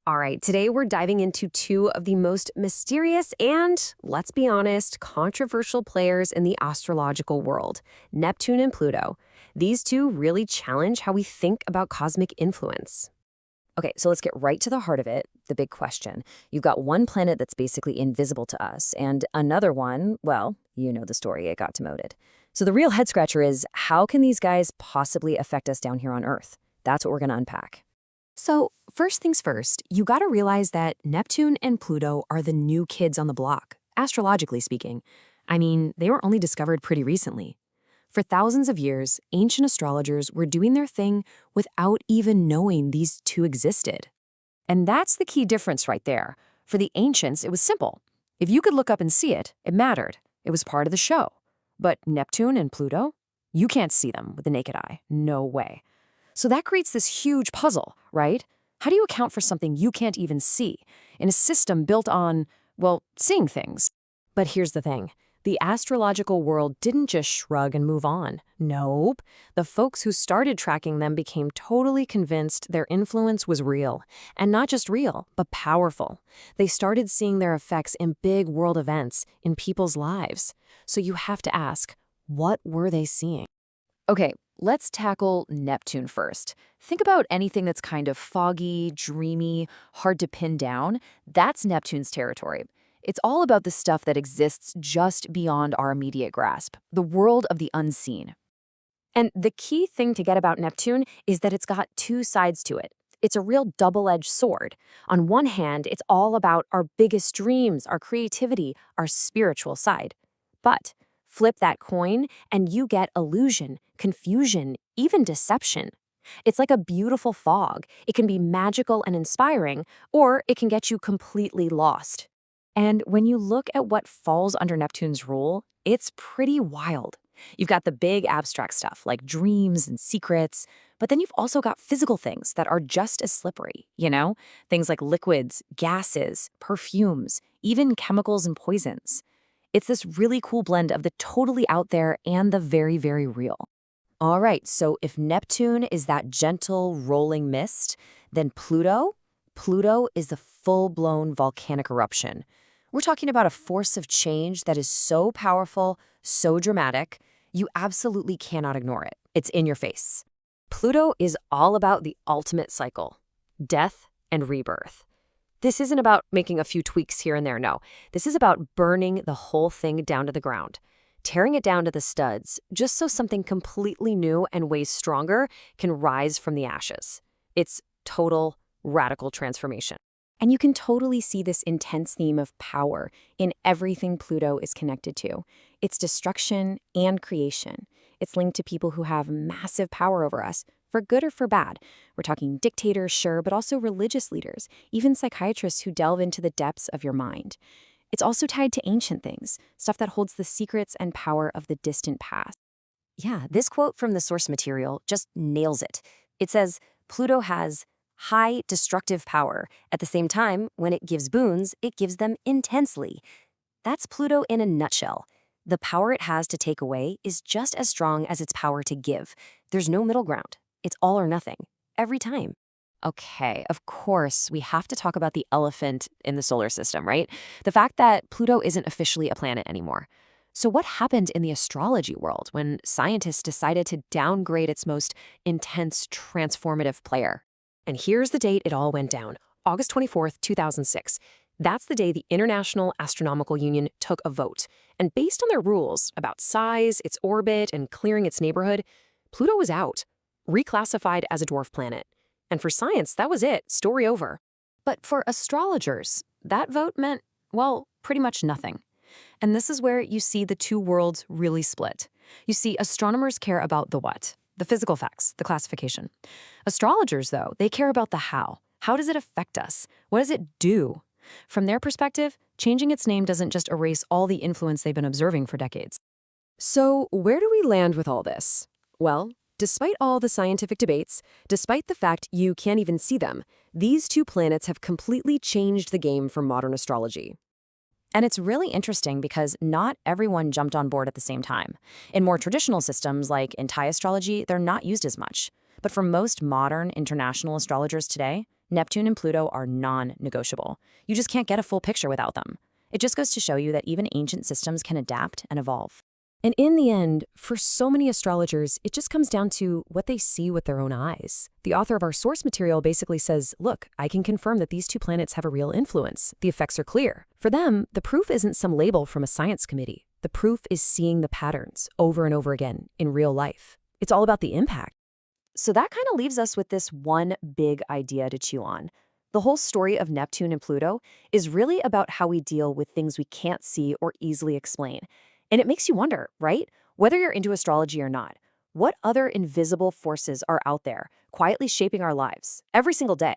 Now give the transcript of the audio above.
All right, today we're diving into two of the most mysterious and, let's be honest, controversial players in the astrological world, Neptune and Pluto. These two really challenge how we think about cosmic influence. Okay, so let's get right to the heart of it, the big question. You've got one planet that's basically invisible to us, and another one, well, you know the story, it got demoted. So the real head scratcher is, how can these guys possibly affect us down here on Earth? That's what we're going to unpack. So, first things first, you gotta realize that Neptune and Pluto are the new kids on the block, astrologically speaking. I mean, they were only discovered pretty recently. For thousands of years, ancient astrologers were doing their thing without even knowing these two existed. And that's the key difference right there. For the ancients, it was simple. If you could look up and see it, it mattered. It was part of the show. But Neptune and Pluto? You can't see them with the naked eye. No way. So that creates this huge puzzle, right? How do you account for something you can't even see in a system built on, well, seeing things? But here's the thing. The astrological world didn't just shrug and move on. Nope. The folks who started tracking them became totally convinced their influence was real. And not just real, but powerful. They started seeing their effects in big world events, in people's lives. So you have to ask, what were they seeing? Okay, let's tackle Neptune first. Think about anything that's kind of foggy, dreamy, hard to pin down. That's Neptune's territory. It's all about the stuff that exists just beyond our immediate grasp, the world of the unseen. And the key thing to get about Neptune is that it's got two sides to it. It's a real double-edged sword. On one hand, it's all about our biggest dreams, our creativity, our spiritual side. But flip that coin and you get illusion, confusion, even deception. It's like a beautiful fog. It can be magical and inspiring, or it can get you completely lost. And when you look at what falls under Neptune's rule, it's pretty wild. You've got the big abstract stuff like dreams and secrets, but then you've also got physical things that are just as slippery, you know? Things like liquids, gases, perfumes, even chemicals and poisons. It's this really cool blend of the totally out there and the very, very real. All right, so if Neptune is that gentle, rolling mist, then Pluto is the full-blown volcanic eruption. We're talking about a force of change that is so powerful, so dramatic, you absolutely cannot ignore it. It's in your face. Pluto is all about the ultimate cycle, death and rebirth. This isn't about making a few tweaks here and there, no. This is about burning the whole thing down to the ground, tearing it down to the studs, just so something completely new and way stronger can rise from the ashes. It's total, radical transformation. And you can totally see this intense theme of power in everything Pluto is connected to. It's destruction and creation. It's linked to people who have massive power over us, for good or for bad. We're talking dictators, sure, but also religious leaders, even psychiatrists who delve into the depths of your mind. It's also tied to ancient things, stuff that holds the secrets and power of the distant past. Yeah, this quote from the source material just nails it. It says, Pluto has high destructive power. At the same time, when it gives boons, it gives them intensely. That's Pluto in a nutshell. The power it has to take away is just as strong as its power to give. There's no middle ground. It's all or nothing, every time. Okay, of course, we have to talk about the elephant in the solar system, right? The fact that Pluto isn't officially a planet anymore. So what happened in the astrology world when scientists decided to downgrade its most intense, transformative player? And here's the date it all went down, August 24th, 2006. That's the day the International Astronomical Union took a vote. And based on their rules about size, its orbit, and clearing its neighborhood, Pluto was out, reclassified as a dwarf planet. And for science, that was it, story over. But for astrologers, that vote meant, well, pretty much nothing. And this is where you see the two worlds really split. You see, astronomers care about the what, the physical facts, the classification. Astrologers, though, they care about the how. How does it affect us? What does it do? From their perspective, changing its name doesn't just erase all the influence they've been observing for decades. So where do we land with all this? Well, despite all the scientific debates, despite the fact you can't even see them, these two planets have completely changed the game for modern astrology. And it's really interesting because not everyone jumped on board at the same time. In more traditional systems like in Thai astrology, they're not used as much. But for most modern international astrologers today, Neptune and Pluto are non-negotiable. You just can't get a full picture without them. It just goes to show you that even ancient systems can adapt and evolve. And in the end, for so many astrologers, it just comes down to what they see with their own eyes. The author of our source material basically says, look, I can confirm that these two planets have a real influence. The effects are clear. For them, the proof isn't some label from a science committee. The proof is seeing the patterns over and over again in real life. It's all about the impact. So that kind of leaves us with this one big idea to chew on. The whole story of Neptune and Pluto is really about how we deal with things we can't see or easily explain. And it makes you wonder, right? Whether you're into astrology or not, what other invisible forces are out there quietly shaping our lives every single day?